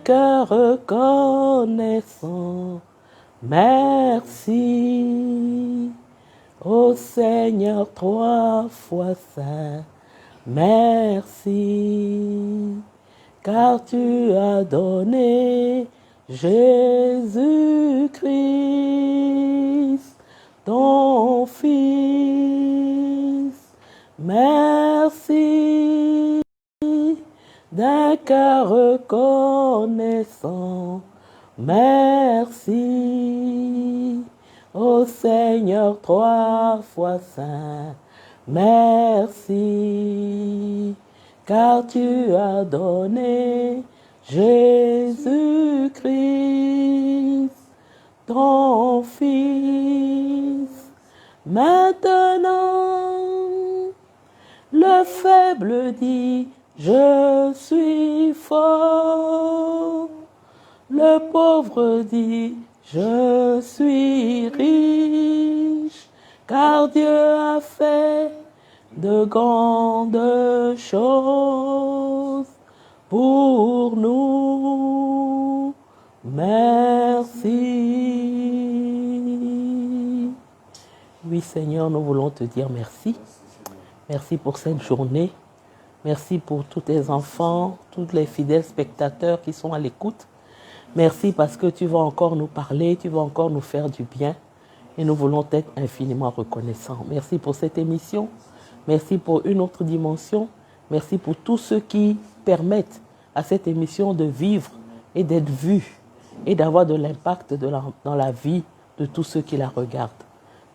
cœur reconnaissant. Merci, ô Seigneur, 3 fois saint. Merci, car tu as donné Jésus-Christ, ton Fils. Merci, d'un cœur reconnaissant. Merci, ô Seigneur, 3 fois saint. Merci, car tu as donné Jésus-Christ, ton Fils. Maintenant, le faible dit, je suis fort. Le pauvre dit, je suis riche, car Dieu a fait de grandes choses pour nous. Merci. Oui, Seigneur, nous voulons te dire merci. Merci pour cette journée. Merci pour tous tes enfants, tous les fidèles spectateurs qui sont à l'écoute. Merci parce que tu vas encore nous parler, tu vas encore nous faire du bien et nous voulons être infiniment reconnaissants. Merci pour cette émission, merci pour une autre dimension, merci pour tous ceux qui permettent à cette émission de vivre et d'être vue et d'avoir de l'impact dans la vie de tous ceux qui la regardent.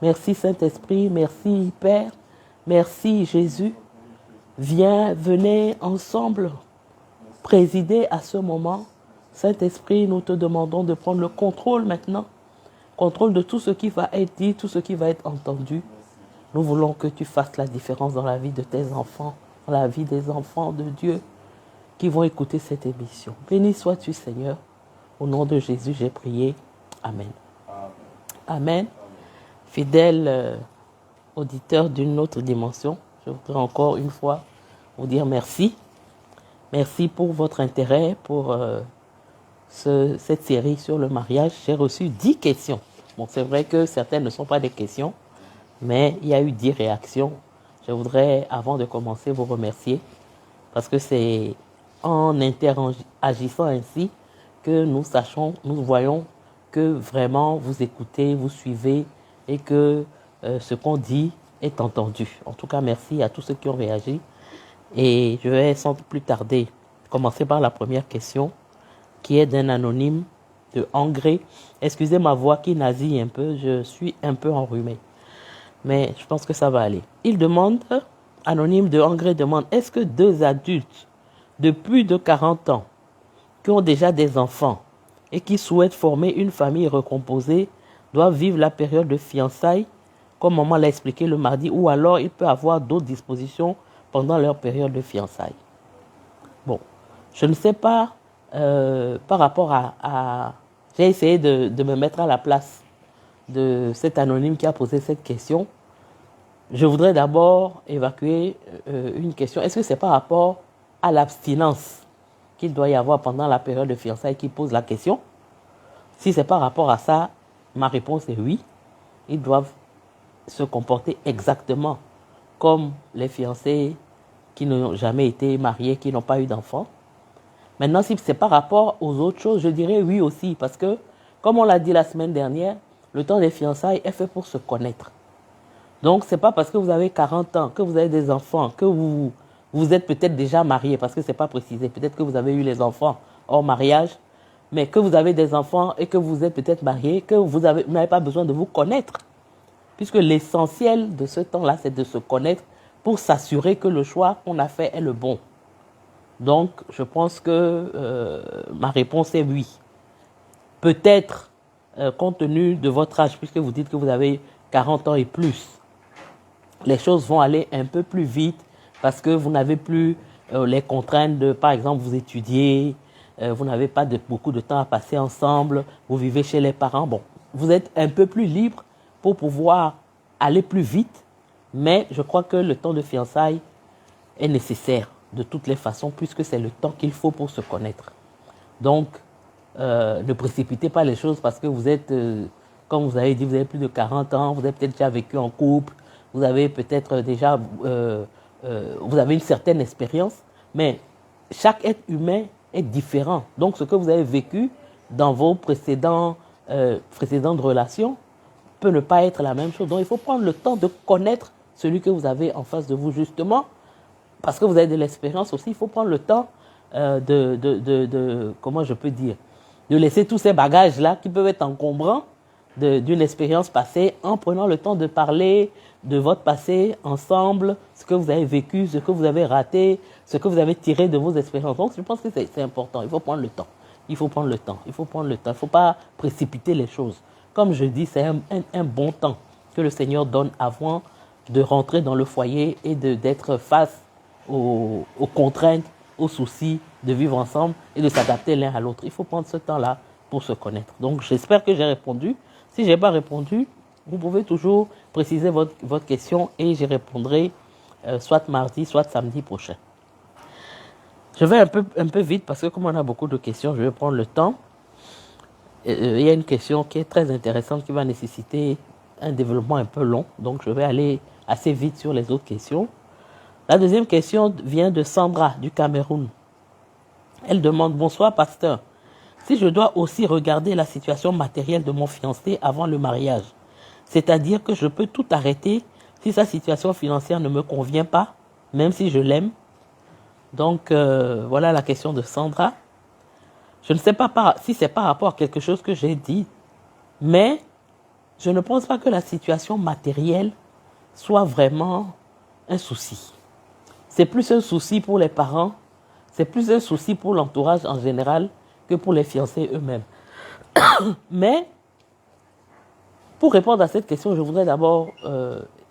Merci Saint-Esprit, merci Père, merci Jésus. Venez ensemble présider à ce moment. Saint-Esprit, nous te demandons de prendre le contrôle maintenant, contrôle de tout ce qui va être dit, tout ce qui va être entendu. Nous voulons que tu fasses la différence dans la vie de tes enfants, dans la vie des enfants de Dieu qui vont écouter cette émission. Béni sois-tu, Seigneur. Au nom de Jésus, j'ai prié. Amen. Amen. Fidèle auditeur d'une autre dimension, je voudrais encore une fois vous dire merci. Merci pour votre intérêt, pour cette série sur le mariage. J'ai reçu 10 questions. Bon, c'est vrai que certaines ne sont pas des questions, mais il y a eu 10 réactions. Je voudrais, avant de commencer, vous remercier parce que c'est en interagissant ainsi que nous voyons que vraiment vous écoutez, vous suivez et que ce qu'on dit est entendu. En tout cas, merci à tous ceux qui ont réagi. Et je vais sans plus tarder commencer par la première question qui est d'un anonyme de Angré. Excusez ma voix qui nasille un peu, je suis un peu enrhumé. Mais je pense que ça va aller. Il demande, anonyme de Angré demande, est-ce que 2 adultes de plus de 40 ans qui ont déjà des enfants et qui souhaitent former une famille recomposée doivent vivre la période de fiançailles, comme maman l'a expliqué le mardi, ou alors il peut avoir d'autres dispositions pendant leur période de fiançailles? Bon, je ne sais pas par rapport à j'ai essayé de me mettre à la place de cet anonyme qui a posé cette question. Je voudrais d'abord évacuer une question. Est-ce que c'est par rapport à l'abstinence qu'il doit y avoir pendant la période de fiançailles qui pose la question? Si c'est par rapport à ça, ma réponse est oui. Ils doivent se comporter exactement comme les fiancés qui n'ont jamais été mariés, qui n'ont pas eu d'enfants. Maintenant, si c'est par rapport aux autres choses, je dirais oui aussi, parce que, comme on l'a dit la semaine dernière, le temps des fiançailles est fait pour se connaître. Donc, ce n'est pas parce que vous avez 40 ans, que vous avez des enfants, que vous êtes peut-être déjà marié, parce que ce n'est pas précisé. Peut-être que vous avez eu les enfants hors mariage, mais que vous avez des enfants et que vous êtes peut-être marié, que vous n'avez pas besoin de vous connaître. Puisque l'essentiel de ce temps-là, c'est de se connaître pour s'assurer que le choix qu'on a fait est le bon. Donc, je pense que ma réponse est oui. Peut-être, compte tenu de votre âge, puisque vous dites que vous avez 40 ans et plus, les choses vont aller un peu plus vite parce que vous n'avez plus les contraintes de, par exemple, vous étudiez, vous n'avez pas beaucoup de temps à passer ensemble, vous vivez chez les parents. Bon, vous êtes un peu plus libre pour pouvoir aller plus vite, mais je crois que le temps de fiançailles est nécessaire de toutes les façons puisque c'est le temps qu'il faut pour se connaître. Donc, ne précipitez pas les choses parce que vous êtes, comme vous avez dit, vous avez plus de 40 ans, vous avez peut-être déjà vécu en couple, vous avez peut-être déjà, vous avez une certaine expérience, mais chaque être humain est différent. Donc, ce que vous avez vécu dans vos précédentes relations peut ne pas être la même chose. Donc, il faut prendre le temps de connaître celui que vous avez en face de vous, justement, parce que vous avez de l'expérience aussi. Il faut prendre le temps comment je peux dire, de laisser tous ces bagages-là qui peuvent être encombrants d'une expérience passée en prenant le temps de parler de votre passé ensemble, ce que vous avez vécu, ce que vous avez raté, ce que vous avez tiré de vos expériences. Donc, je pense que c'est important. Il faut prendre le temps. Il faut prendre le temps. Il faut prendre le temps. Il ne faut pas précipiter les choses. Comme je dis, c'est un bon temps que le Seigneur donne avant de rentrer dans le foyer et d'être face aux contraintes, aux soucis de vivre ensemble et de s'adapter l'un à l'autre. Il faut prendre ce temps-là pour se connaître. Donc, j'espère que j'ai répondu. Si je n'ai pas répondu, vous pouvez toujours préciser votre question et j'y répondrai soit mardi, soit samedi prochain. Je vais un peu vite parce que comme on a beaucoup de questions, je vais prendre le temps. Il y a une question qui est très intéressante qui va nécessiter un développement un peu long. Donc, je vais aller assez vite sur les autres questions. La deuxième question vient de Sandra du Cameroun. Elle demande « Bonsoir, pasteur. Si je dois aussi regarder la situation matérielle de mon fiancé avant le mariage, c'est-à-dire que je peux tout arrêter si sa situation financière ne me convient pas, même si je l'aime. » Donc, voilà la question de Sandra. Je ne sais pas si c'est par rapport à quelque chose que j'ai dit, mais je ne pense pas que la situation matérielle soit vraiment un souci. C'est plus un souci pour les parents, c'est plus un souci pour l'entourage en général que pour les fiancés eux-mêmes. Mais, pour répondre à cette question, je voudrais d'abord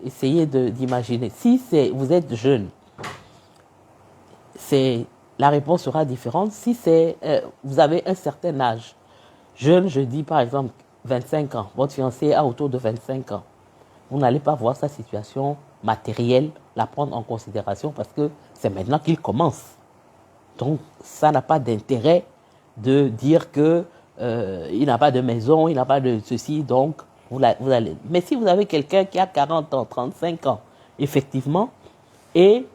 essayer d'imaginer. Si vous êtes jeune, la réponse sera différente. Si vous avez un certain âge, jeune, je dis par exemple 25 ans, votre fiancé a autour de 25 ans, vous n'allez pas voir sa situation matérielle, la prendre en considération parce que c'est maintenant qu'il commence. Donc, ça n'a pas d'intérêt de dire qu'il n'a pas de maison, il n'a pas de ceci, donc vous allez. Mais si vous avez quelqu'un qui a 40 ans, 35 ans, effectivement, et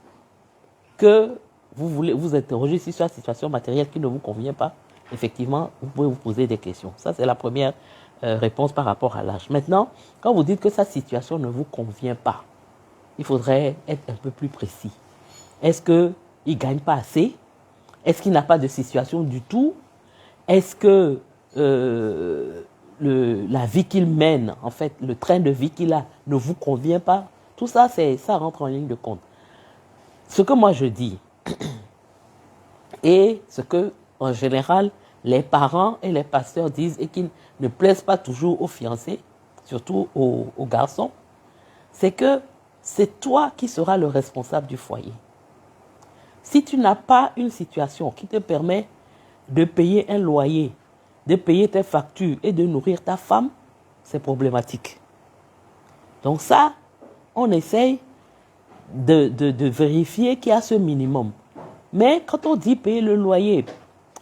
que vous voulez vous interroger sur la situation matérielle qui ne vous convient pas, effectivement, vous pouvez vous poser des questions. Ça, c'est la première réponse par rapport à l'âge. Maintenant, quand vous dites que sa situation ne vous convient pas, il faudrait être un peu plus précis. Est-ce qu'il ne gagne pas assez? Est-ce qu'il n'a pas de situation du tout? Est-ce que la vie qu'il mène, en fait, le train de vie qu'il a ne vous convient pas? Tout ça, ça rentre en ligne de compte. Ce que moi je dis, et ce que, en général, les parents et les pasteurs disent et qui ne plaisent pas toujours aux fiancés, surtout aux garçons, c'est que c'est toi qui seras le responsable du foyer. Si tu n'as pas une situation qui te permet de payer un loyer, de payer tes factures et de nourrir ta femme, c'est problématique. Donc ça, on essaye de vérifier qu'il y a ce minimum. Mais quand on dit payer le loyer,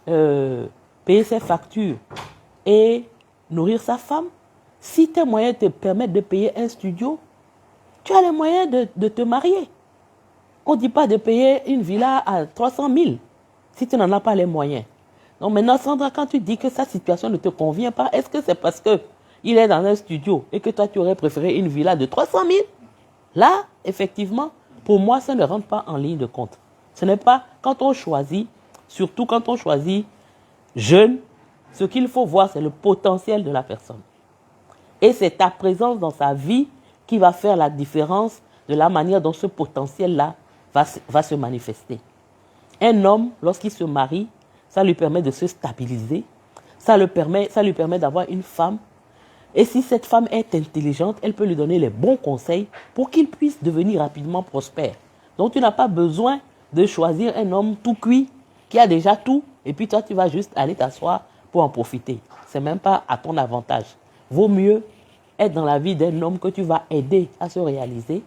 payer ses factures et nourrir sa femme, si tes moyens te permettent de payer un studio, tu as les moyens de te marier. On ne dit pas de payer une villa à 300 000 si tu n'en as pas les moyens. Donc maintenant, Sandra, quand tu dis que sa situation ne te convient pas, est-ce que c'est parce qu'il est dans un studio et que toi, tu aurais préféré une villa de 300 000? Là, effectivement, pour moi, ça ne rentre pas en ligne de compte. Ce n'est pas quand on choisit, surtout quand on choisit jeune, ce qu'il faut voir, c'est le potentiel de la personne. Et c'est ta présence dans sa vie qui va faire la différence de la manière dont ce potentiel-là va se manifester. Un homme, lorsqu'il se marie, ça lui permet de se stabiliser, ça lui permet d'avoir une femme. Et si cette femme est intelligente, elle peut lui donner les bons conseils pour qu'il puisse devenir rapidement prospère. Donc tu n'as pas besoin de choisir un homme tout cuit, qui a déjà tout, et puis toi tu vas juste aller t'asseoir pour en profiter. Ce n'est même pas à ton avantage. Vaut mieux être dans la vie d'un homme que tu vas aider à se réaliser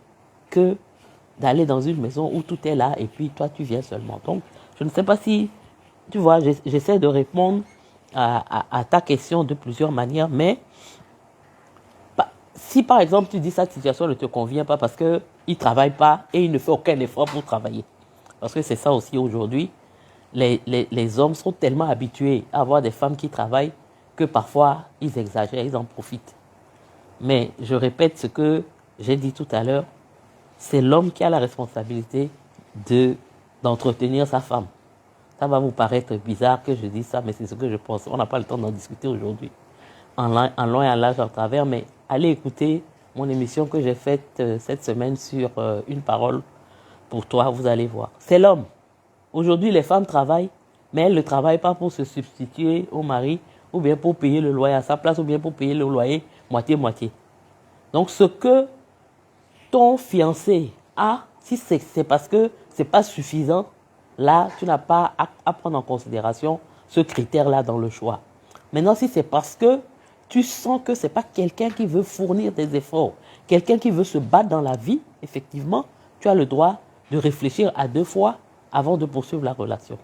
que d'aller dans une maison où tout est là et puis toi tu viens seulement. Donc je ne sais pas si tu vois, j'essaie de répondre à ta question de plusieurs manières, mais si par exemple tu dis cette situation ne te convient pas parce qu'il ne travaille pas et il ne fait aucun effort pour travailler, parce que c'est ça aussi aujourd'hui, les hommes sont tellement habitués à avoir des femmes qui travaillent que parfois ils exagèrent, ils en profitent. Mais je répète ce que j'ai dit tout à l'heure, c'est l'homme qui a la responsabilité d'entretenir sa femme. Ça va vous paraître bizarre que je dise ça, mais c'est ce que je pense. On n'a pas le temps d'en discuter aujourd'hui, en long et en large en travers, mais allez écouter mon émission que j'ai faite cette semaine sur une parole pour toi, vous allez voir. C'est l'homme. Aujourd'hui, les femmes travaillent, mais elles ne travaillent pas pour se substituer au mari, ou bien pour payer le loyer à sa place, ou bien pour payer le loyer moitié-moitié. Donc, ce que ton fiancé a, si c'est parce que ce n'est pas suffisant, là, tu n'as pas à prendre en considération ce critère-là dans le choix. Maintenant, si c'est parce que tu sens que ce n'est pas quelqu'un qui veut fournir des efforts, quelqu'un qui veut se battre dans la vie, effectivement, tu as le droit de réfléchir à 2 fois avant de poursuivre la relation.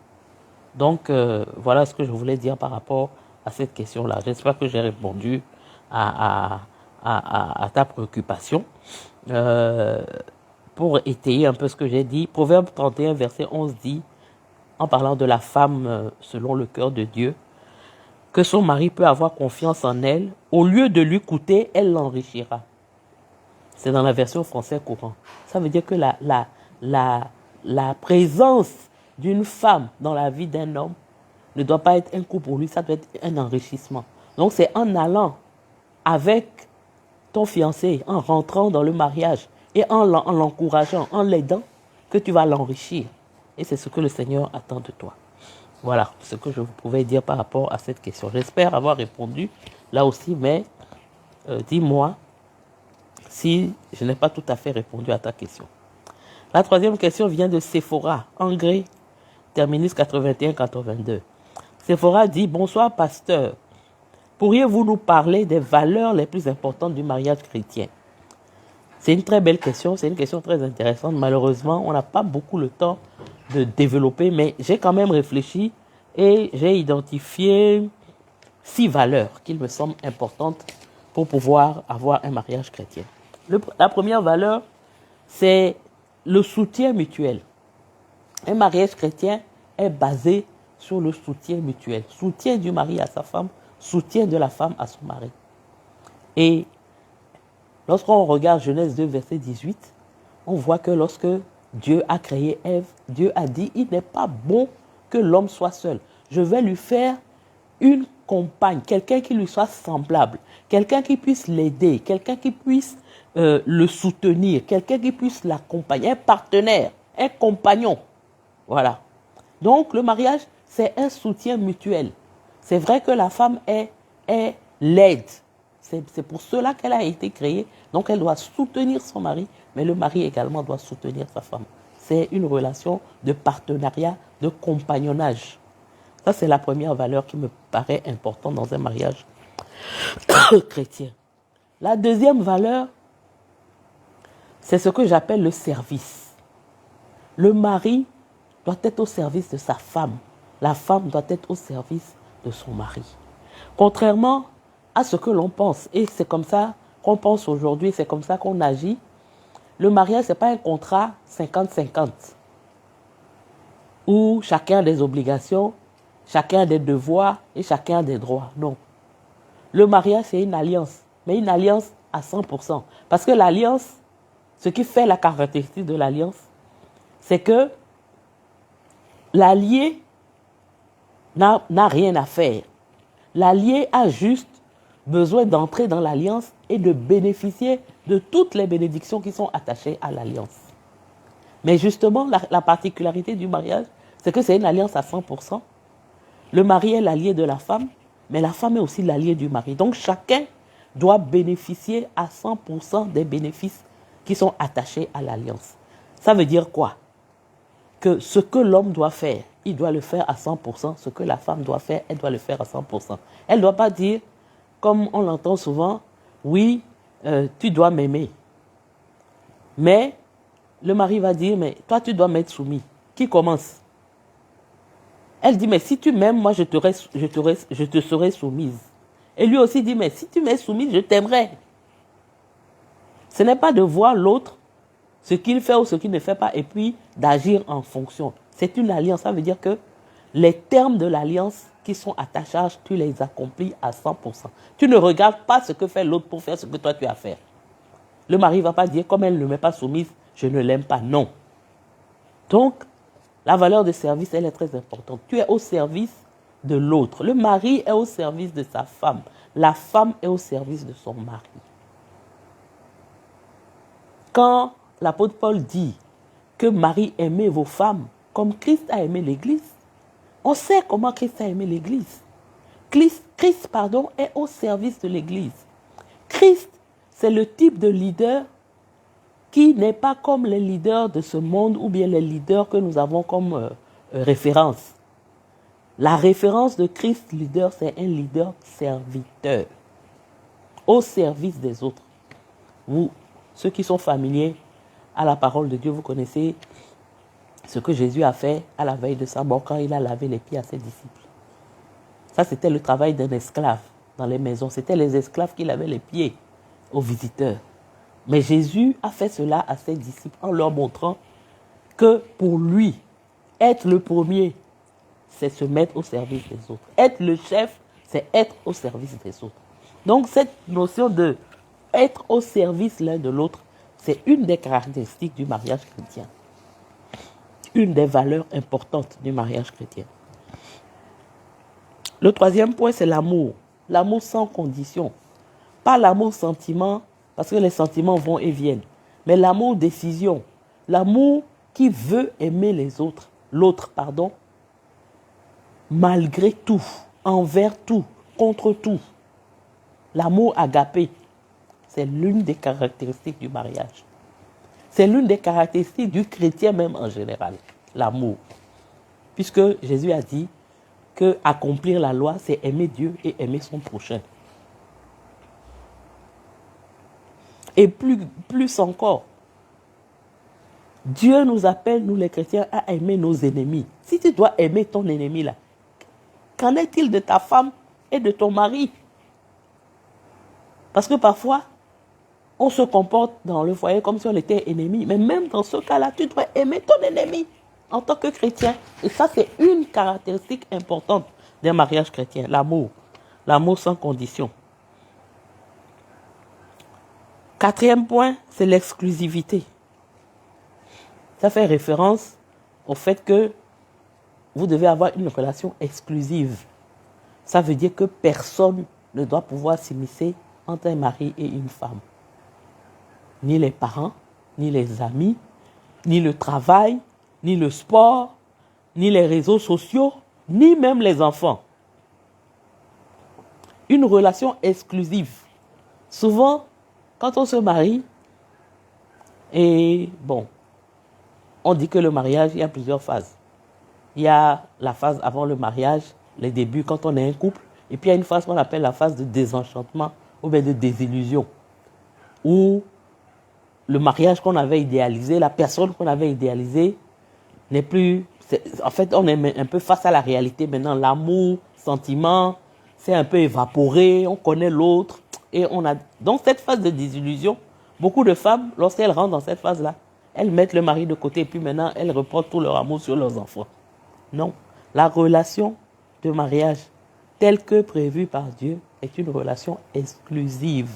Donc, voilà ce que je voulais dire par rapport à cette question-là. J'espère que j'ai répondu à ta préoccupation. Pour étayer un peu ce que j'ai dit, Proverbe 31, verset 11 dit, en parlant de la femme selon le cœur de Dieu, que son mari peut avoir confiance en elle, au lieu de lui coûter, elle l'enrichira. C'est dans la version française courant. Ça veut dire que la présence d'une femme dans la vie d'un homme ne doit pas être un coût pour lui, ça doit être un enrichissement. Donc c'est en allant avec ton fiancé, en rentrant dans le mariage et en l'encourageant, en l'aidant, que tu vas l'enrichir. Et c'est ce que le Seigneur attend de toi. Voilà ce que je pouvais dire par rapport à cette question. J'espère avoir répondu là aussi, mais dis-moi si je n'ai pas tout à fait répondu à ta question. La troisième question vient de Sephora, Engrais, terminus 81-82. Sephora dit, bonsoir pasteur, pourriez-vous nous parler des valeurs les plus importantes du mariage chrétien? C'est une très belle question, c'est une question très intéressante. Malheureusement, on n'a pas beaucoup le temps de développer, mais j'ai quand même réfléchi et j'ai identifié 6 valeurs qui me semblent importantes pour pouvoir avoir un mariage chrétien. La première valeur, c'est le soutien mutuel. Un mariage chrétien est basé sur le soutien mutuel. Soutien du mari à sa femme, soutien de la femme à son mari. Et lorsqu'on regarde Genèse 2, verset 18, on voit que lorsque Dieu a créé Ève, Dieu a dit, il n'est pas bon que l'homme soit seul. Je vais lui faire une compagne, quelqu'un qui lui soit semblable, quelqu'un qui puisse l'aider, quelqu'un qui puisse le soutenir, quelqu'un qui puisse l'accompagner, un partenaire, un compagnon. Voilà. Donc le mariage, c'est un soutien mutuel. C'est vrai que la femme est l'aide. C'est pour cela qu'elle a été créée. Donc elle doit soutenir son mari, mais le mari également doit soutenir sa femme. C'est une relation de partenariat, de compagnonnage. Ça, c'est la première valeur qui me paraît importante dans un mariage chrétien. La deuxième valeur, c'est ce que j'appelle le service. Le mari doit être au service de sa femme. La femme doit être au service de son mari. Contrairement à ce que l'on pense, et c'est comme ça qu'on pense aujourd'hui, c'est comme ça qu'on agit, le mariage, ce n'est pas un contrat 50-50, où chacun a des obligations, chacun a des devoirs et chacun a des droits. Non. Le mariage, c'est une alliance, mais une alliance à 100%. Parce que l'alliance, ce qui fait la caractéristique de l'alliance, c'est que l'allié n'a rien à faire. L'allié a juste besoin d'entrer dans l'alliance et de bénéficier de toutes les bénédictions qui sont attachées à l'alliance. Mais justement, la particularité du mariage, c'est que c'est une alliance à 100%. Le mari est l'allié de la femme, mais la femme est aussi l'allié du mari. Donc chacun doit bénéficier à 100% des bénéfices qui sont attachés à l'alliance. Ça veut dire quoi? Que ce que l'homme doit faire, il doit le faire à 100%. Ce que la femme doit faire, elle doit le faire à 100%. Elle ne doit pas dire, comme on l'entend souvent, oui, tu dois m'aimer. Mais le mari va dire, mais toi, tu dois m'être soumis. Qui commence? Elle dit, mais si tu m'aimes, moi, je te serai soumise. Et lui aussi dit, mais si tu m'es soumise, je t'aimerai. Ce n'est pas de voir l'autre, ce qu'il fait ou ce qu'il ne fait pas, et puis d'agir en fonction. C'est une alliance. Ça veut dire que les termes de l'alliance qui sont à ta charge, tu les accomplis à 100%. Tu ne regardes pas ce que fait l'autre pour faire ce que toi tu as à faire. Le mari ne va pas dire, comme elle ne m'est pas soumise, je ne l'aime pas. Non. Donc, la valeur de service, elle est très importante. Tu es au service de l'autre. Le mari est au service de sa femme. La femme est au service de son mari. Quand l'apôtre Paul dit que Marie aimait vos femmes comme Christ a aimé l'Église, on sait comment Christ a aimé l'Église. Christ, est au service de l'Église. Christ, c'est le type de leader qui n'est pas comme les leaders de ce monde ou bien les leaders que nous avons comme référence. La référence de Christ leader, c'est un leader serviteur, au service des autres. Vous, ceux qui sont familiers à la parole de Dieu, vous connaissez ce que Jésus a fait à la veille de sa mort quand il a lavé les pieds à ses disciples. Ça, c'était le travail d'un esclave dans les maisons. C'était les esclaves qui lavaient les pieds aux visiteurs. Mais Jésus a fait cela à ses disciples en leur montrant que pour lui, être le premier, c'est se mettre au service des autres. Être le chef, c'est être au service des autres. Donc cette notion de être au service l'un de l'autre, c'est une des caractéristiques du mariage chrétien. Une des valeurs importantes du mariage chrétien. Le troisième point, c'est l'amour. L'amour sans condition. Pas l'amour sentiment, parce que les sentiments vont et viennent. Mais l'amour décision. L'amour qui veut aimer les autres. L'autre, malgré tout, envers tout, contre tout. L'amour agapé, c'est l'une des caractéristiques du mariage. C'est l'une des caractéristiques du chrétien même en général, l'amour. Puisque Jésus a dit que accomplir la loi, c'est aimer Dieu et aimer son prochain. Et plus encore, Dieu nous appelle, nous les chrétiens, à aimer nos ennemis. Si tu dois aimer ton ennemi là, qu'en est-il de ta femme et de ton mari? Parce que parfois, on se comporte dans le foyer comme si on était ennemis. Mais même dans ce cas-là, tu dois aimer ton ennemi en tant que chrétien. Et ça, c'est une caractéristique importante d'un mariage chrétien, l'amour. L'amour sans condition. Quatrième point, c'est l'exclusivité. Ça fait référence au fait que vous devez avoir une relation exclusive. Ça veut dire que personne ne doit pouvoir s'immiscer entre un mari et une femme. Ni les parents, ni les amis, ni le travail, ni le sport, ni les réseaux sociaux, ni même les enfants. Une relation exclusive. Souvent, quand on se marie, et bon, on dit que le mariage, il y a plusieurs phases. Il y a la phase avant le mariage, les débuts, quand on est un couple, et puis il y a une phase qu'on appelle la phase de désenchantement ou bien de désillusion, où le mariage qu'on avait idéalisé, la personne qu'on avait idéalisée n'est plus... En fait, on est un peu face à la réalité maintenant. L'amour, sentiment, c'est un peu évaporé, on connaît l'autre. Et on a... Donc cette phase de désillusion, beaucoup de femmes, lorsqu'elles rentrent dans cette phase-là, elles mettent le mari de côté et puis maintenant, elles reportent tout leur amour sur leurs enfants. Non. La relation de mariage, telle que prévue par Dieu, est une relation exclusive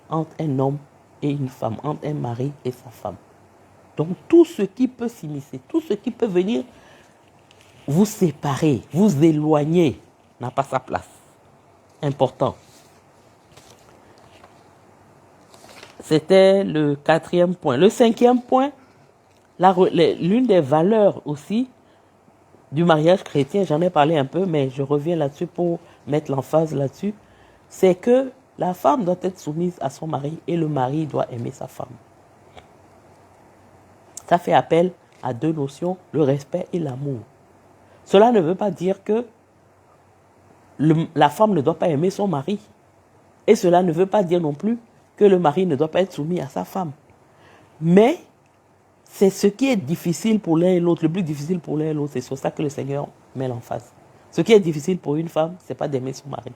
entre un homme et une femme, entre un mari et sa femme. Donc tout ce qui peut s'immiscer, tout ce qui peut venir vous séparer, vous éloigner, n'a pas sa place. Important. C'était le quatrième point. Le cinquième point, l'une des valeurs aussi du mariage chrétien, j'en ai parlé un peu, mais je reviens là-dessus pour mettre l'emphase là-dessus, c'est que la femme doit être soumise à son mari et le mari doit aimer sa femme. Ça fait appel à deux notions, le respect et l'amour. Cela ne veut pas dire que la femme ne doit pas aimer son mari. Et cela ne veut pas dire non plus que le mari ne doit pas être soumis à sa femme. Mais c'est ce qui est difficile pour l'un et l'autre, le plus difficile pour l'un et l'autre. C'est sur ça que le Seigneur met l'emphase. Ce qui est difficile pour une femme, ce n'est pas d'aimer son mari.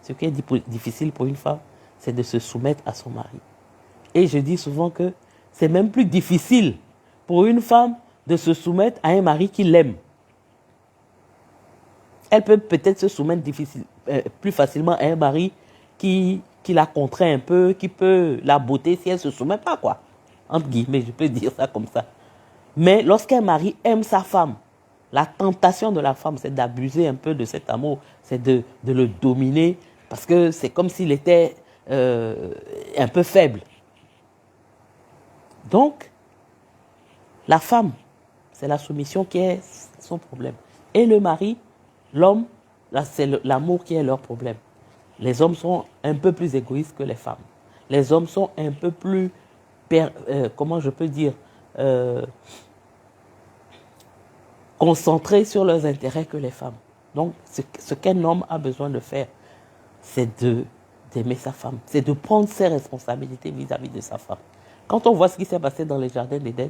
Ce qui est difficile pour une femme, c'est de se soumettre à son mari. Et je dis souvent que c'est même plus difficile pour une femme de se soumettre à un mari qui l'aime. Elle peut peut-être se soumettre plus facilement à un mari qui la contraint un peu, qui peut la botter si elle ne se soumet pas, quoi. Entre guillemets, je peux dire ça comme ça. Mais lorsqu'un mari aime sa femme, la tentation de la femme, c'est d'abuser un peu de cet amour, c'est de le dominer, parce que c'est comme s'il était un peu faible. Donc, la femme, c'est la soumission qui est son problème. Et le mari, l'homme, c'est l'amour qui est leur problème. Les hommes sont un peu plus égoïstes que les femmes. Les hommes sont un peu plus, comment je peux dire, concentrés sur leurs intérêts que les femmes. Donc, ce qu'un homme a besoin de faire, c'est d'aimer sa femme. C'est de prendre ses responsabilités vis-à-vis de sa femme. Quand on voit ce qui s'est passé dans les jardins d'Éden,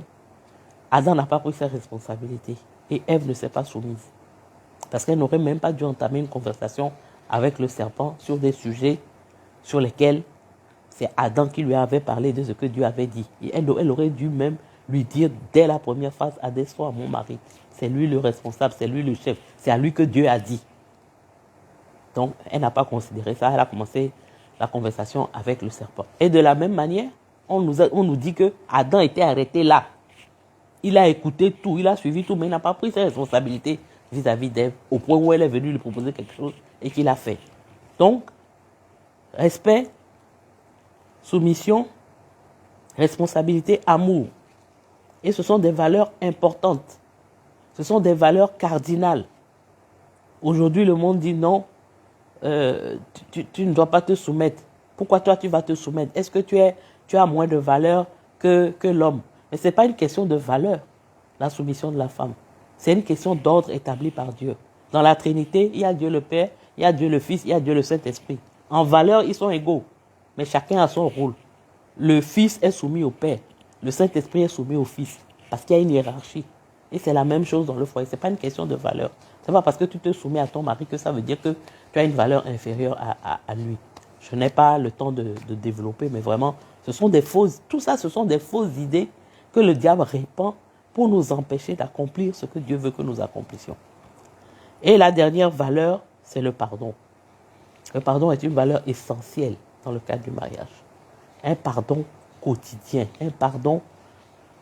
Adam n'a pas pris ses responsabilités et Ève ne s'est pas soumise. Parce qu'elle n'aurait même pas dû entamer une conversation avec le serpent sur des sujets sur lesquels c'est Adam qui lui avait parlé de ce que Dieu avait dit. Et elle aurait dû même lui dire dès la première phase, adresse-toi à mon mari. C'est lui le responsable, c'est lui le chef. C'est à lui que Dieu a dit. Donc, elle n'a pas considéré ça. Elle a commencé la conversation avec le serpent. Et de la même manière, on nous dit que Adam était arrêté là. Il a écouté tout, il a suivi tout, mais il n'a pas pris ses responsabilités vis-à-vis d'Ève, au point où elle est venue lui proposer quelque chose et qu'il a fait. Donc, respect, soumission, responsabilité, amour. Et ce sont des valeurs importantes. Ce sont des valeurs cardinales. Aujourd'hui, le monde dit non, tu ne dois pas te soumettre. Pourquoi toi, tu vas te soumettre? Est-ce que tu as moins de valeur que l'homme? Mais ce n'est pas une question de valeur, la soumission de la femme. C'est une question d'ordre établi par Dieu. Dans la Trinité, il y a Dieu le Père, il y a Dieu le Fils, il y a Dieu le Saint-Esprit. En valeur, ils sont égaux, mais chacun a son rôle. Le Fils est soumis au Père, le Saint-Esprit est soumis au Fils, parce qu'il y a une hiérarchie. Et c'est la même chose dans le foyer, ce n'est pas une question de valeur. Ce n'est pas parce que tu te soumets à ton mari que ça veut dire que tu as une valeur inférieure à lui. Je n'ai pas le temps de développer, mais vraiment, tout ça, ce sont des fausses idées que le diable répand pour nous empêcher d'accomplir ce que Dieu veut que nous accomplissions. Et la dernière valeur, c'est le pardon. Le pardon est une valeur essentielle dans le cadre du mariage. Un pardon quotidien. Un pardon,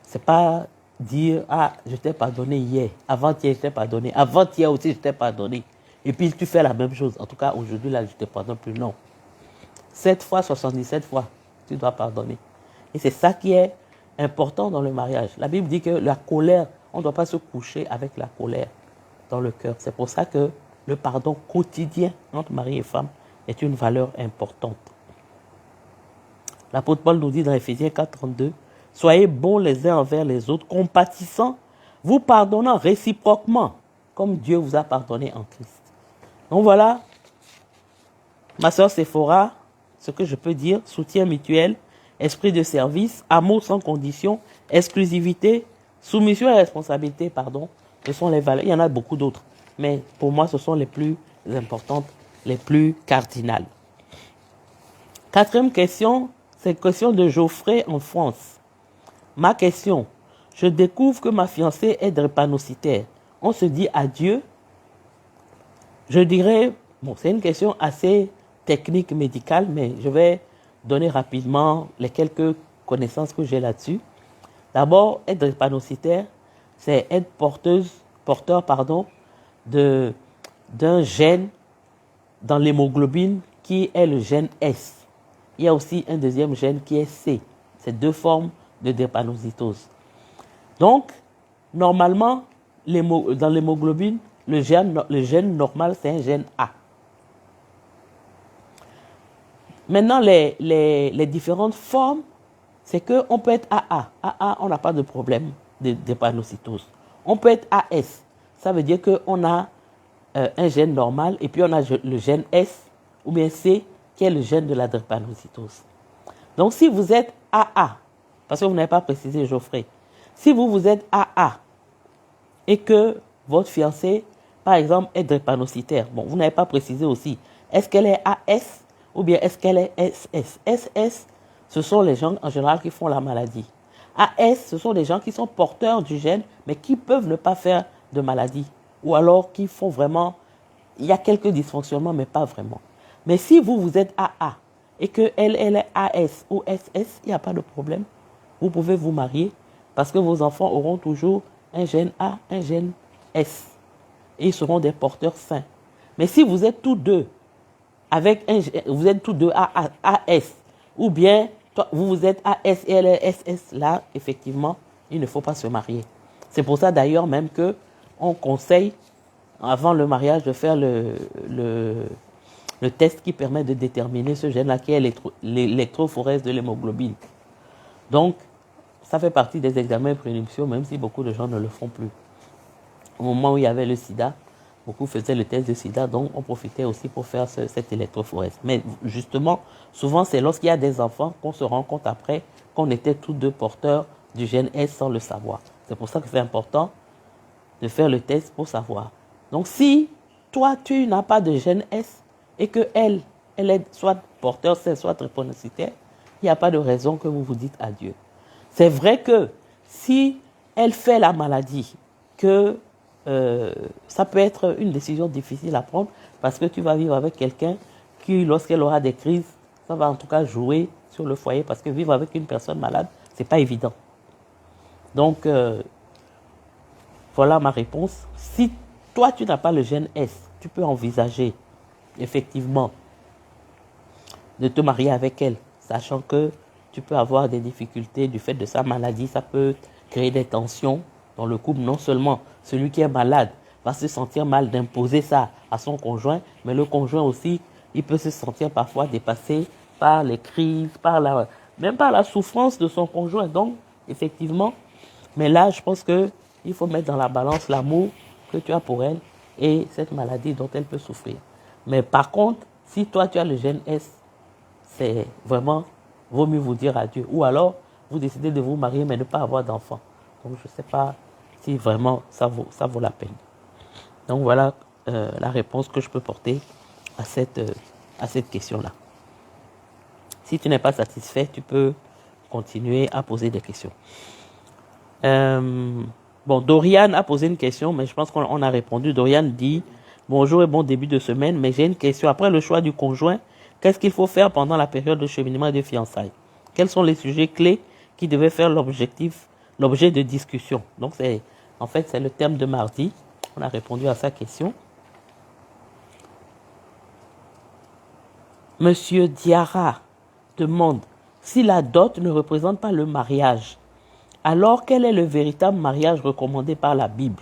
c'est pas dire « Ah, je t'ai pardonné hier, avant-hier je t'ai pardonné, avant-hier aussi je t'ai pardonné. » Et puis tu fais la même chose. En tout cas, aujourd'hui, là, je ne te pardonne plus. Non. 7 fois, 77 fois, tu dois pardonner. Et c'est ça qui est important dans le mariage. La Bible dit que la colère, on ne doit pas se coucher avec la colère dans le cœur. C'est pour ça que le pardon quotidien entre mari et femme est une valeur importante. L'apôtre Paul nous dit dans Éphésiens 4:32, « Soyez bons les uns envers les autres, compatissants, vous pardonnant réciproquement, comme Dieu vous a pardonné en Christ. » Donc voilà, ma sœur Séphora, ce que je peux dire, soutien mutuel, esprit de service, amour sans condition, exclusivité, soumission et responsabilité, ce sont les valeurs. Il y en a beaucoup d'autres, mais pour moi, ce sont les plus importantes, les plus cardinales. Quatrième question, c'est la question de Geoffrey en France. Ma question, je découvre que ma fiancée est drépanocytaire. On se dit adieu. Je dirais, c'est une question assez technique médicale, mais je vais donner rapidement les quelques connaissances que j'ai là-dessus. D'abord, être drépanocytaire, c'est être porteur d'un gène dans l'hémoglobine qui est le gène S. Il y a aussi un deuxième gène qui est C. C'est 2 formes de drépanocytose. Donc, normalement, dans l'hémoglobine, le gène normal, c'est un gène A. Maintenant, les différentes formes, c'est qu'on peut être AA. AA, on n'a pas de problème de drépanocytose. On peut être AS. Ça veut dire qu'on a un gène normal et puis on a le gène S ou bien C qui est le gène de la drépanocytose. Donc, si vous êtes AA, parce que vous n'avez pas précisé Geoffrey, si vous êtes AA et que votre fiancé par exemple, est drépanocytaire. Bon, vous n'avez pas précisé aussi. Est-ce qu'elle est AS ou bien est-ce qu'elle est SS? SS, ce sont les gens en général qui font la maladie. AS, ce sont des gens qui sont porteurs du gène, mais qui peuvent ne pas faire de maladie. Ou alors qui font vraiment... Il y a quelques dysfonctionnements, mais pas vraiment. Mais si vous êtes AA et qu'elle est AS ou SS, il n'y a pas de problème. Vous pouvez vous marier parce que vos enfants auront toujours un gène A, un gène S. Et ils seront des porteurs sains. Mais si vous êtes tous deux vous êtes tous deux AS, ou bien vous êtes AS et elle est SS, là, effectivement, il ne faut pas se marier. C'est pour ça d'ailleurs même qu'on conseille, avant le mariage, de faire le test qui permet de déterminer ce gène-là, qui est l'électrophorèse de l'hémoglobine. Donc, ça fait partie des examens prénuptiaux, même si beaucoup de gens ne le font plus. Au moment où il y avait le sida, beaucoup faisaient le test de sida, donc on profitait aussi pour faire cette électrophorèse. Mais justement, souvent c'est lorsqu'il y a des enfants qu'on se rend compte après qu'on était tous deux porteurs du gène S sans le savoir. C'est pour ça que c'est important de faire le test pour savoir. Donc si toi tu n'as pas de gène S et que elle est soit porteur, soit drépanocytaire, il n'y a pas de raison que vous vous dites adieu. C'est vrai que si elle fait la maladie, que ça peut être une décision difficile à prendre parce que tu vas vivre avec quelqu'un qui, lorsqu'elle aura des crises, ça va en tout cas jouer sur le foyer parce que vivre avec une personne malade, c'est pas évident. Donc, voilà ma réponse. Si toi, tu n'as pas le gène S, tu peux envisager effectivement de te marier avec elle, sachant que tu peux avoir des difficultés du fait de sa maladie, ça peut créer des tensions dans le couple. Non seulement celui qui est malade va se sentir mal d'imposer ça à son conjoint, mais le conjoint aussi, il peut se sentir parfois dépassé par les crises, même par la souffrance de son conjoint. Donc, effectivement, mais là, je pense qu'il faut mettre dans la balance l'amour que tu as pour elle et cette maladie dont elle peut souffrir. Mais par contre, si toi, tu as le gène S, c'est vraiment, vaut mieux vous dire adieu. Ou alors, vous décidez de vous marier mais ne pas avoir d'enfant. Donc, je ne sais pas si vraiment ça vaut la peine. Donc, voilà la réponse que je peux porter à cette question-là. Si tu n'es pas satisfait, tu peux continuer à poser des questions. Bon, Dorian a posé une question, mais je pense qu'on a répondu. Dorian dit « Bonjour et bon début de semaine, mais j'ai une question. Après le choix du conjoint, qu'est-ce qu'il faut faire pendant la période de cheminement et de fiançailles? Quels sont les sujets clés qui devaient faire l'objet de discussion ?» Donc, en fait, c'est le thème de mardi. On a répondu à sa question. Monsieur Diarra demande si la dot ne représente pas le mariage. Alors, quel est le véritable mariage recommandé par la Bible,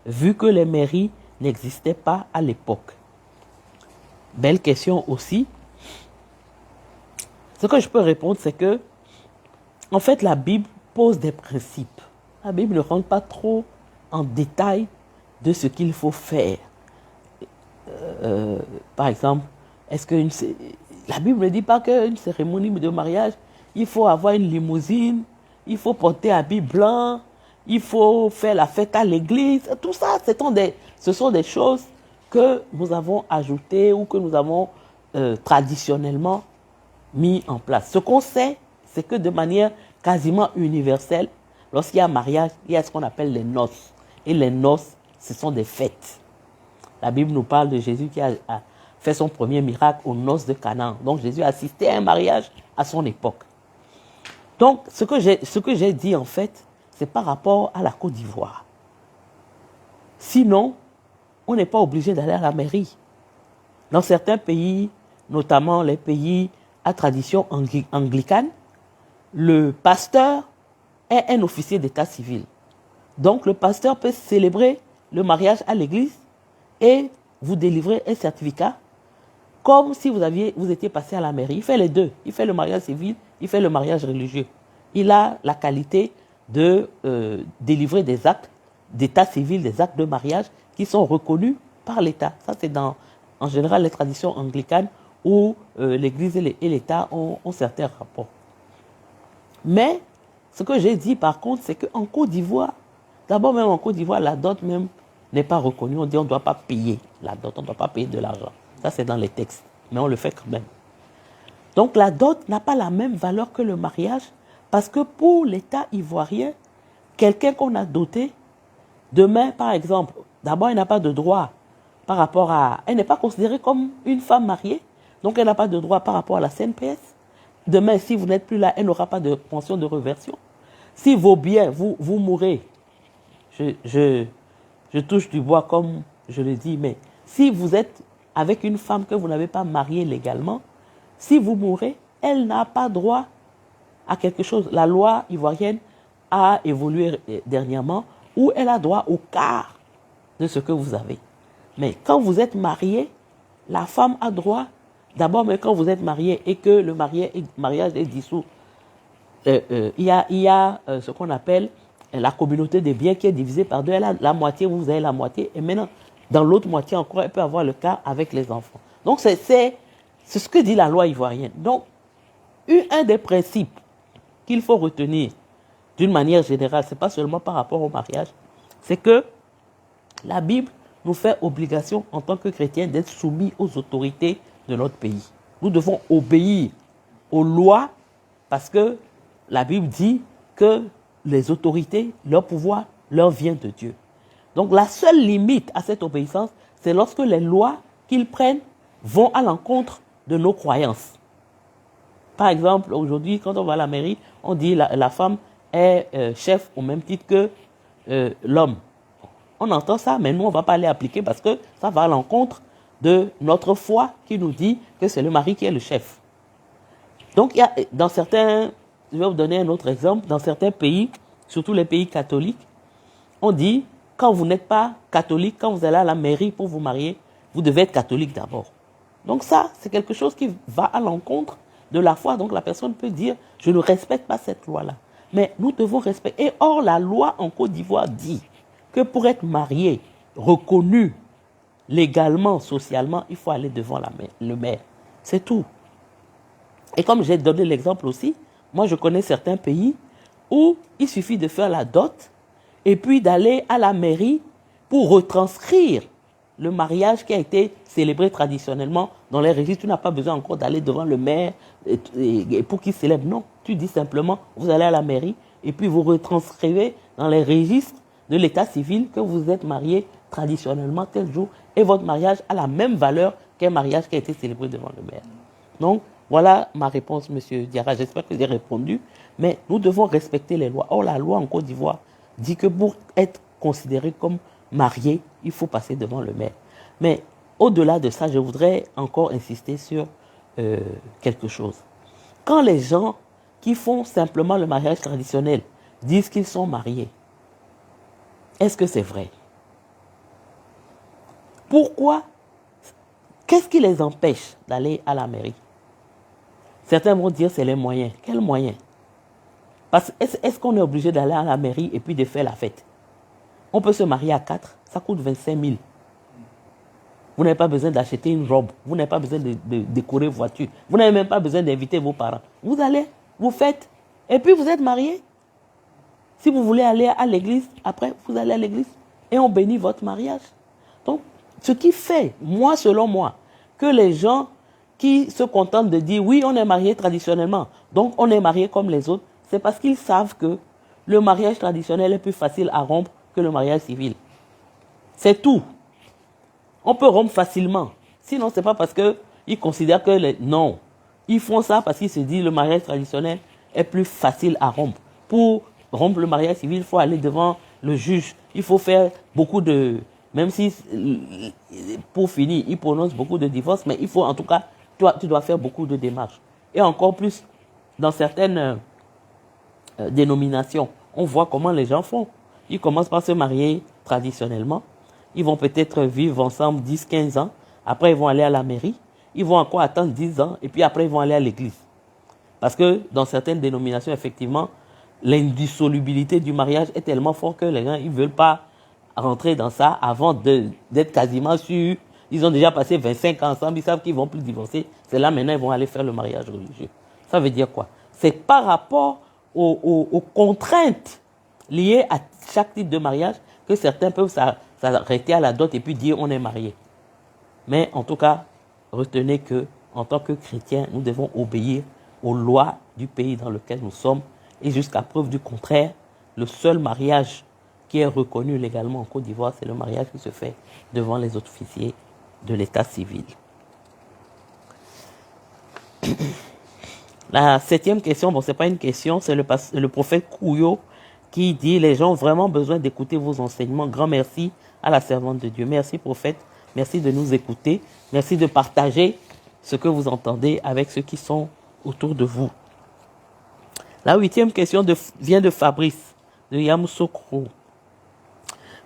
vu que les mairies n'existaient pas à l'époque? Belle question aussi. Ce que je peux répondre, c'est que, en fait, la Bible pose des principes. La Bible ne rentre pas trop en détail de ce qu'il faut faire. Par exemple, la Bible ne dit pas qu'une cérémonie de mariage, il faut avoir une limousine, il faut porter un habit blanc, il faut faire la fête à l'église. Tout ça, ce sont des choses que nous avons ajoutées ou que nous avons traditionnellement mis en place. Ce qu'on sait, c'est que de manière quasiment universelle, lorsqu'il y a un mariage, il y a ce qu'on appelle les noces. Et les noces, ce sont des fêtes. La Bible nous parle de Jésus qui a fait son premier miracle aux noces de Canaan. Donc Jésus a assisté à un mariage à son époque. Donc ce que j'ai dit en fait, c'est par rapport à la Côte d'Ivoire. Sinon, on n'est pas obligé d'aller à la mairie. Dans certains pays, notamment les pays à tradition anglicane, le pasteur est un officier d'état civil. Donc le pasteur peut célébrer le mariage à l'église et vous délivrer un certificat comme si vous étiez passé à la mairie. Il fait les deux. Il fait le mariage civil, il fait le mariage religieux. Il a la qualité de délivrer des actes d'état civil, des actes de mariage qui sont reconnus par l'État. Ça, c'est en général les traditions anglicanes où l'Église et l'État ont certains rapports. Mais ce que j'ai dit par contre, c'est qu'en Côte d'Ivoire, d'abord même en Côte d'Ivoire, la dot même n'est pas reconnu, on dit on ne doit pas payer la dot, on ne doit pas payer de l'argent. Ça, c'est dans les textes, mais on le fait quand même. Donc la dot n'a pas la même valeur que le mariage parce que pour l'État ivoirien, quelqu'un qu'on a doté, demain, par exemple, d'abord, elle n'a pas de droit par rapport à... Elle n'est pas considérée comme une femme mariée, donc elle n'a pas de droit par rapport à la CNPS. Demain, si vous n'êtes plus là, elle n'aura pas de pension de réversion. Si vos biens, vous mourrez, je touche du bois comme je le dis, mais si vous êtes avec une femme que vous n'avez pas mariée légalement, si vous mourrez, elle n'a pas droit à quelque chose. La loi ivoirienne a évolué dernièrement où elle a droit au quart de ce que vous avez. Mais quand vous êtes marié, la femme a droit, d'abord, mais quand vous êtes marié et que le mariage est dissous, il y a ce qu'on appelle la communauté des biens qui est divisée par deux. Elle a la moitié, vous avez la moitié, et maintenant, dans l'autre moitié encore, elle peut avoir le quart avec les enfants. Donc, c'est ce que dit la loi ivoirienne. Donc, un des principes qu'il faut retenir d'une manière générale, ce n'est pas seulement par rapport au mariage, c'est que la Bible nous fait obligation en tant que chrétiens d'être soumis aux autorités de notre pays. Nous devons obéir aux lois parce que la Bible dit que les autorités, leur pouvoir, leur vient de Dieu. Donc la seule limite à cette obéissance, c'est lorsque les lois qu'ils prennent vont à l'encontre de nos croyances. Par exemple, aujourd'hui, quand on va à la mairie, on dit que la femme est chef au même titre que l'homme. On entend ça, mais nous, on ne va pas les appliquer parce que ça va à l'encontre de notre foi qui nous dit que c'est le mari qui est le chef. Donc, il y a, dans certains, je vais vous donner un autre exemple, dans certains pays, surtout les pays catholiques, on dit, quand vous n'êtes pas catholique, quand vous allez à la mairie pour vous marier, vous devez être catholique d'abord. Donc ça, c'est quelque chose qui va à l'encontre de la foi. Donc la personne peut dire, je ne respecte pas cette loi-là. Mais nous devons respecter. Et or, la loi en Côte d'Ivoire dit que pour être marié, reconnu légalement, socialement, il faut aller devant le maire. C'est tout. Et comme j'ai donné l'exemple aussi, moi je connais certains pays où il suffit de faire la dot et puis d'aller à la mairie pour retranscrire le mariage qui a été célébré traditionnellement dans les registres. Tu n'as pas besoin encore d'aller devant le maire et pour qu'il célèbre. Non, tu dis simplement, vous allez à la mairie et puis vous retranscrivez dans les registres de l'état civil que vous êtes marié traditionnellement tel jour et votre mariage a la même valeur qu'un mariage qui a été célébré devant le maire. Donc, voilà ma réponse, M. Diarra. J'espère que j'ai répondu. Mais nous devons respecter les lois. Or, la loi en Côte d'Ivoire dit que pour être considéré comme marié, il faut passer devant le maire. Mais au-delà de ça, je voudrais encore insister sur quelque chose. Quand les gens qui font simplement le mariage traditionnel disent qu'ils sont mariés, est-ce que c'est vrai? Pourquoi? Qu'est-ce qui les empêche d'aller à la mairie? Certains vont dire c'est les moyens. Quels moyens? Est-ce qu'on est obligé d'aller à la mairie et puis de faire la fête? On peut se marier à 4, ça coûte 25 000. Vous n'avez pas besoin d'acheter une robe, vous n'avez pas besoin de décorer voiture, vous n'avez même pas besoin d'inviter vos parents. Vous allez, vous faites, et puis vous êtes mariés. Si vous voulez aller à l'église, après vous allez à l'église et on bénit votre mariage. Donc, ce qui fait, moi, selon moi, que les gens qui se contentent de dire oui, on est marié traditionnellement, donc on est marié comme les autres, c'est parce qu'ils savent que le mariage traditionnel est plus facile à rompre que le mariage civil. C'est tout. On peut rompre facilement. Sinon, ce n'est pas parce qu'ils considèrent que... Non. Ils font ça parce qu'ils se disent que le mariage traditionnel est plus facile à rompre. Pour rompre le mariage civil, il faut aller devant le juge. Il faut faire beaucoup de... Même si, pour finir, il prononce beaucoup de divorces, mais il faut en tout cas, tu dois faire beaucoup de démarches. Et encore plus, dans certaines dénominations, on voit comment les gens font. Ils commencent par se marier traditionnellement. Ils vont peut-être vivre ensemble 10, 15 ans. Après, ils vont aller à la mairie. Ils vont encore attendre 10 ans. Et puis après, ils vont aller à l'église. Parce que dans certaines dénominations, effectivement, l'indissolubilité du mariage est tellement forte que les gens ne veulent pas rentrer dans ça avant d'être quasiment sûrs. Ils ont déjà passé 25 ans ensemble. Ils savent qu'ils ne vont plus divorcer. C'est là maintenant ils vont aller faire le mariage religieux. Ça veut dire quoi? C'est par rapport aux contraintes liées à chaque type de mariage que certains peuvent s'arrêter à la dot et puis dire on est marié. Mais en tout cas, retenez que en tant que chrétiens, nous devons obéir aux lois du pays dans lequel nous sommes. Et jusqu'à preuve du contraire, le seul mariage qui est reconnu légalement en Côte d'Ivoire, c'est le mariage qui se fait devant les officiers de l'état civil. La 7e question, bon, c'est pas une question, c'est le prophète Kouyo qui dit: les gens ont vraiment besoin d'écouter vos enseignements. Grand merci à la servante de Dieu. Merci prophète, merci de nous écouter, merci de partager ce que vous entendez avec ceux qui sont autour de vous. La 8e question vient de Fabrice, de Yamoussoukro.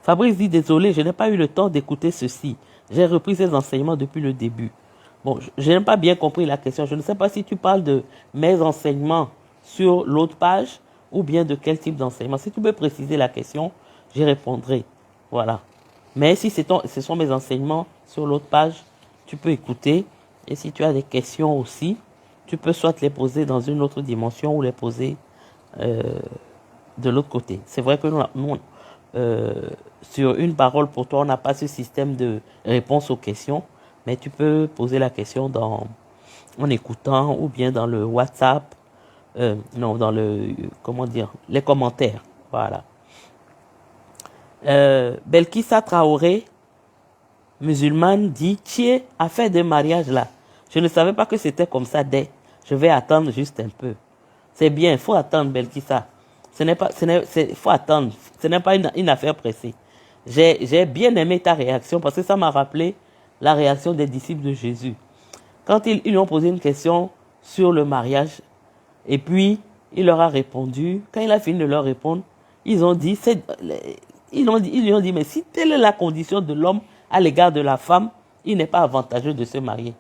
Fabrice dit: désolé, je n'ai pas eu le temps d'écouter ceci. J'ai repris ces enseignements depuis le début. Bon, je n'ai pas bien compris la question. Je ne sais pas si tu parles de mes enseignements sur l'autre page ou bien de quel type d'enseignement. Si tu peux préciser la question, j'y répondrai. Voilà. Mais si ce sont mes enseignements sur l'autre page, tu peux écouter. Et si tu as des questions aussi, tu peux soit les poser dans une autre dimension ou les poser de l'autre côté. C'est vrai que nous sur une parole pour toi, on n'a pas ce système de réponse aux questions, mais tu peux poser la question en écoutant ou bien dans le WhatsApp, dans les commentaires. Voilà. Belkissa Traoré, musulmane, dit: Thier a fait des mariages là. Je ne savais pas que c'était comme ça. Je vais attendre juste un peu. C'est bien, il faut attendre, Belkissa. Faut attendre. Ce n'est pas une affaire pressée. J'ai bien aimé ta réaction parce que ça m'a rappelé la réaction des disciples de Jésus. Quand ils lui ont posé une question sur le mariage, et puis il leur a répondu. Quand il a fini de leur répondre, ils lui ont dit, mais si telle est la condition de l'homme à l'égard de la femme, il n'est pas avantageux de se marier.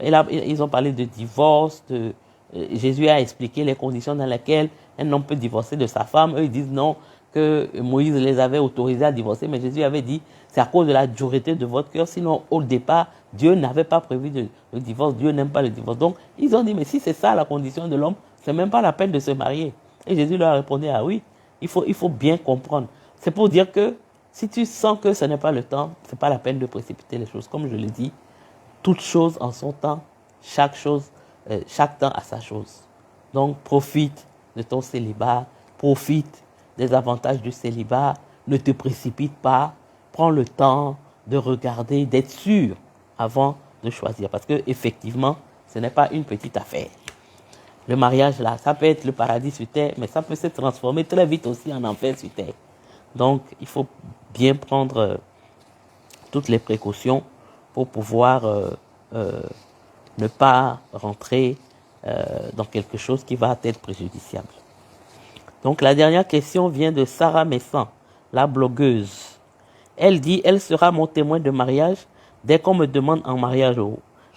Ils ont parlé de divorce, Jésus a expliqué les conditions dans lesquelles un homme peut divorcer de sa femme. Eux, ils disent non, que Moïse les avait autorisés à divorcer, mais Jésus avait dit, c'est à cause de la dureté de votre cœur, sinon au départ, Dieu n'avait pas prévu le divorce, Dieu n'aime pas le divorce. Donc, ils ont dit, mais si c'est ça la condition de l'homme, c'est même pas la peine de se marier. Et Jésus leur a répondu: ah oui, il faut bien comprendre. C'est pour dire que si tu sens que ce n'est pas le temps, c'est pas la peine de précipiter les choses. Comme je l'ai dit, toute chose en son temps, chaque temps a sa chose. Donc, profite de ton célibat, profite des avantages du célibat, ne te précipite pas, prends le temps de regarder, d'être sûr avant de choisir. Parce que effectivement, ce n'est pas une petite affaire. Le mariage là, ça peut être le paradis sur terre, mais ça peut se transformer très vite aussi en enfer sur terre. Donc, il faut bien prendre toutes les précautions pour pouvoir ne pas rentrer dans quelque chose qui va être préjudiciable. Donc la dernière question vient de Sarah Messan, la blogueuse. Elle dit: elle sera mon témoin de mariage dès qu'on me demande en mariage.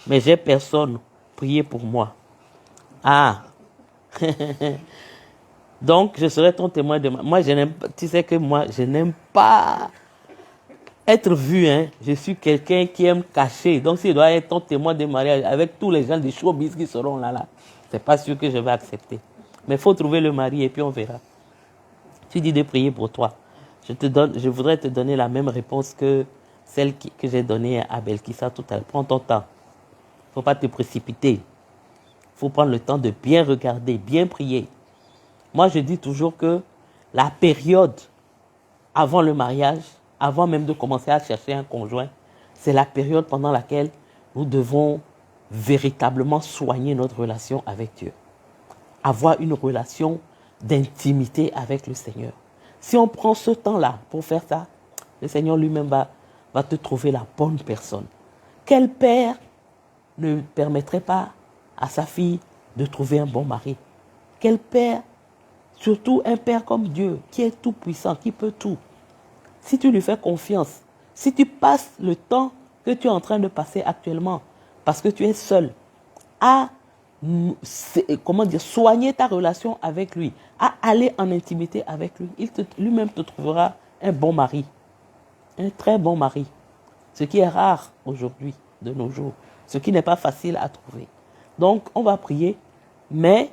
Mais j'ai personne, priez pour moi. Ah. Donc je serai ton témoin de mariage. Moi, tu sais que moi, je n'aime pas être vu. Je suis quelqu'un qui aime cacher. Donc s'il doit être ton témoin de mariage avec tous les gens des showbiz qui seront là, c'est pas sûr que je vais accepter. Mais il faut trouver le mari et puis on verra. Tu dis de prier pour toi. Je voudrais te donner la même réponse que celle que j'ai donnée à Belkissa tout à l'heure. Prends ton temps. Il ne faut pas te précipiter. Il faut prendre le temps de bien regarder, bien prier. Moi, je dis toujours que la période avant le mariage, avant même de commencer à chercher un conjoint, c'est la période pendant laquelle nous devons véritablement soigner notre relation avec Dieu. Avoir une relation d'intimité avec le Seigneur. Si on prend ce temps-là pour faire ça, le Seigneur lui-même va te trouver la bonne personne. Quel père ne permettrait pas à sa fille de trouver un bon mari? Quel père, surtout un père comme Dieu, qui est tout puissant, qui peut tout. Si tu lui fais confiance, si tu passes le temps que tu es en train de passer actuellement, parce que tu es seul, à soigner ta relation avec lui, à aller en intimité avec lui, lui-même te trouvera un bon mari, un très bon mari, ce qui est rare aujourd'hui, de nos jours, ce qui n'est pas facile à trouver. Donc, on va prier, mais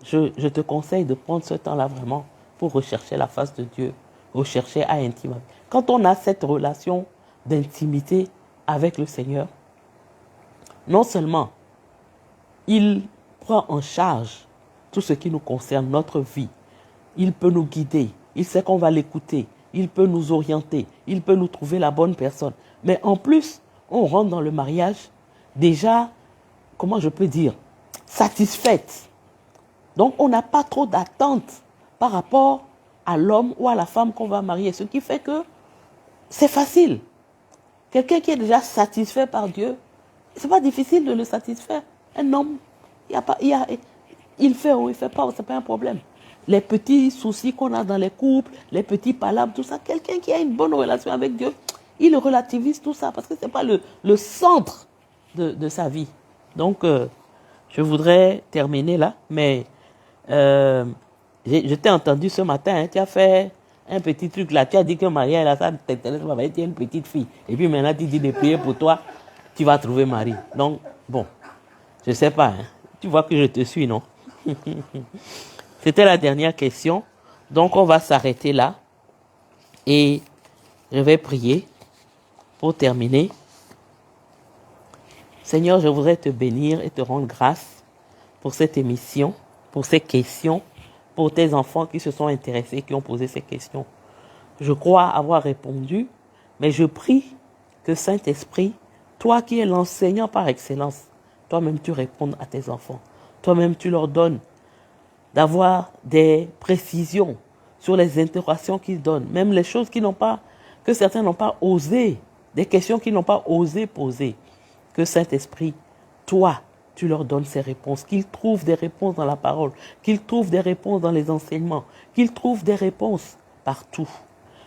je te conseille de prendre ce temps-là vraiment pour rechercher la face de Dieu, rechercher à intimer. Quand on a cette relation d'intimité avec le Seigneur, non seulement il prend en charge tout ce qui nous concerne, notre vie, il peut nous guider, il sait qu'on va l'écouter, il peut nous orienter, il peut nous trouver la bonne personne. Mais en plus, on rentre dans le mariage déjà, comment je peux dire, satisfaite. Donc on n'a pas trop d'attente par rapport à l'homme ou à la femme qu'on va marier, ce qui fait que c'est facile. Quelqu'un qui est déjà satisfait par Dieu, ce n'est pas difficile de le satisfaire. Un homme, il fait ou il ne fait pas, ce n'est pas un problème. Les petits soucis qu'on a dans les couples, les petits palabres, tout ça, quelqu'un qui a une bonne relation avec Dieu, il relativise tout ça parce que ce n'est pas le centre de sa vie. Donc, je voudrais terminer là, mais je t'ai entendu ce matin, hein, tu as fait un petit truc là, tu as dit que Maria, elle a ça, tu es une petite fille. Et puis maintenant, tu dis de prier pour toi, tu vas trouver Marie. Donc, bon, je ne sais pas, hein, tu vois que je te suis, non? C'était la dernière question. Donc, on va s'arrêter là. Et je vais prier pour terminer. Seigneur, je voudrais te bénir et te rendre grâce pour cette émission, pour ces questions, pour tes enfants qui se sont intéressés, qui ont posé ces questions. Je crois avoir répondu, mais je prie que Saint-Esprit, toi qui es l'enseignant par excellence, toi-même tu répondes à tes enfants. Toi-même tu leur donnes d'avoir des précisions sur les interrogations qu'ils donnent, même les choses que certains n'ont pas osé, des questions qu'ils n'ont pas osé poser. Que Saint-Esprit, toi, tu leur donnes ces réponses, qu'ils trouvent des réponses dans la parole, qu'ils trouvent des réponses dans les enseignements, qu'ils trouvent des réponses partout.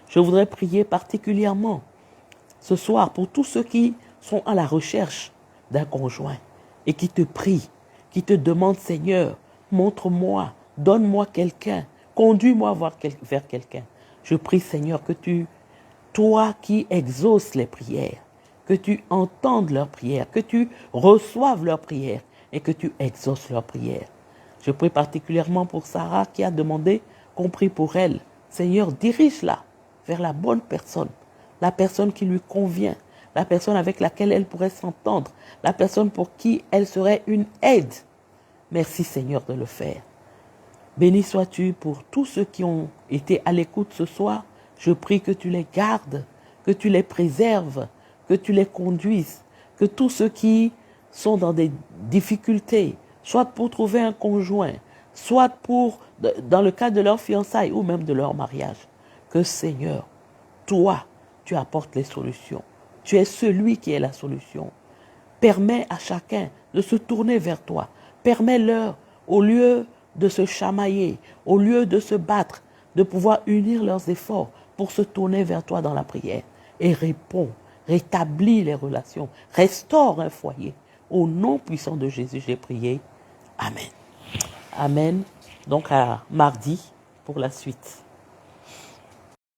Je voudrais prier particulièrement ce soir pour tous ceux qui sont à la recherche d'un conjoint et qui te prient, qui te demandent, Seigneur, montre-moi, donne-moi quelqu'un, conduis-moi vers quelqu'un. Je prie, Seigneur, que toi qui exauces les prières, que tu entendes leurs prières, que tu reçoives leurs prières et que tu exauces leurs prières. Je prie particulièrement pour Sarah qui a demandé qu'on prie pour elle. Seigneur, dirige-la vers la bonne personne, la personne qui lui convient, la personne avec laquelle elle pourrait s'entendre, la personne pour qui elle serait une aide. Merci Seigneur de le faire. Béni sois-tu pour tous ceux qui ont été à l'écoute ce soir. Je prie que tu les gardes, que tu les préserves, que tu les conduises, que tous ceux qui sont dans des difficultés, soit pour trouver un conjoint, soit dans le cadre de leur fiançailles ou même de leur mariage, que Seigneur, toi, tu apportes les solutions. Tu es celui qui est la solution. Permets à chacun de se tourner vers toi. Permets-leur, au lieu de se chamailler, au lieu de se battre, de pouvoir unir leurs efforts pour se tourner vers toi dans la prière. Et réponds, rétablis les relations, restaure un foyer. Au nom puissant de Jésus, j'ai prié. Amen. Amen. Donc à mardi pour la suite.